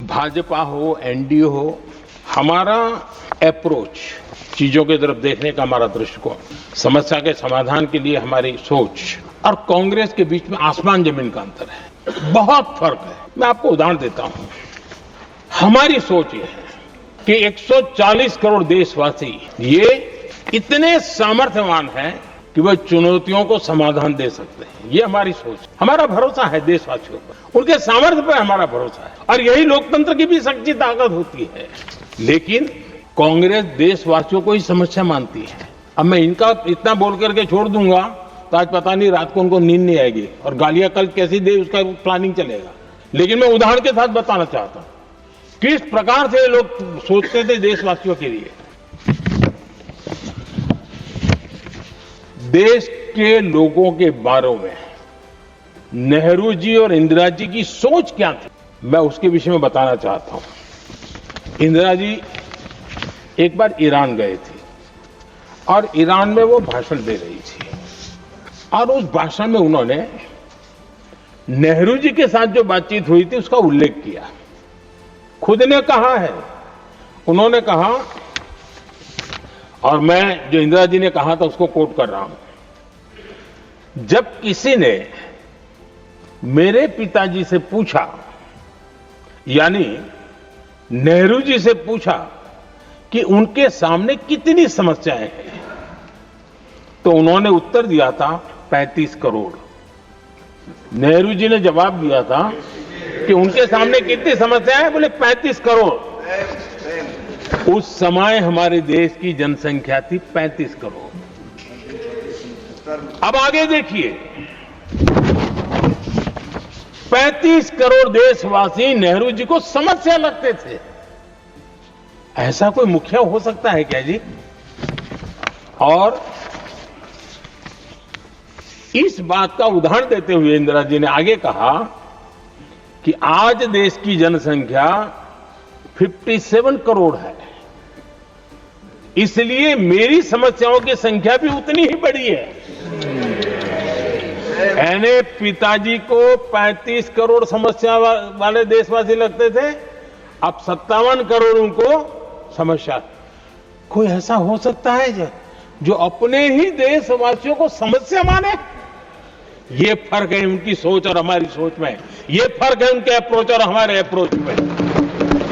भाजपा हो, एनडीए हो, हमारा अप्रोच, चीजों की तरफ देखने का हमारा दृष्टिकोण, समस्या के समाधान के लिए हमारी सोच और कांग्रेस के बीच में आसमान जमीन का अंतर है, बहुत फर्क है। मैं आपको उदाहरण देता हूं। हमारी सोच ये है कि 140 करोड़ देशवासी ये इतने सामर्थ्यवान हैं कि वह चुनौतियों को समाधान दे सकते हैं। ये हमारी सोच, हमारा भरोसा है देशवासियों पर, उनके सामर्थ्य पर हमारा भरोसा है और यही लोकतंत्र की भी सच्ची ताकत होती है। लेकिन कांग्रेस देशवासियों को ही समस्या मानती है। अब मैं इनका इतना बोल करके छोड़ दूंगा तो आज पता नहीं रात को उनको नींद नहीं आएगी और गालियां कल कैसी दे उसका प्लानिंग चलेगा। लेकिन मैं उदाहरण के साथ बताना चाहता हूं किस प्रकार से लोग सोचते थे देशवासियों के लिए। देश के लोगों के बारे में नेहरू जी और इंदिरा जी की सोच क्या थी, मैं उसके विषय में बताना चाहता हूं। इंदिरा जी एक बार ईरान गए थे और ईरान में वो भाषण दे रही थी और उस भाषण में उन्होंने नेहरू जी के साथ जो बातचीत हुई थी उसका उल्लेख किया। खुद ने कहा है, उन्होंने कहा, और मैं जो इंदिरा जी ने कहा था उसको कोट कर रहा हूं, जब किसी ने मेरे पिताजी से पूछा, यानी नेहरू जी से पूछा कि उनके सामने कितनी समस्याएं हैं, तो उन्होंने उत्तर दिया था 35 करोड़। नेहरू जी ने जवाब दिया था कि उनके सामने कितनी समस्याएं हैं, बोले 35 करोड़। उस समय हमारे देश की जनसंख्या थी 35 करोड़। अब आगे देखिए, 35 करोड़ देशवासी नेहरू जी को समस्या लगते थे। ऐसा कोई मुखिया हो सकता है क्या जी? और इस बात का उदाहरण देते हुए इंदिरा जी ने आगे कहा कि आज देश की जनसंख्या 57 करोड़ है, इसलिए मेरी समस्याओं की संख्या भी उतनी ही बड़ी है। यानी पिताजी को 35 करोड़ समस्या वाले देशवासी लगते थे, अब 57 करोड़ उनको समस्या। कोई ऐसा हो सकता है जो अपने ही देशवासियों को समस्या माने? ये फर्क है उनकी सोच और हमारी सोच में, ये फर्क है उनके अप्रोच और हमारे अप्रोच में।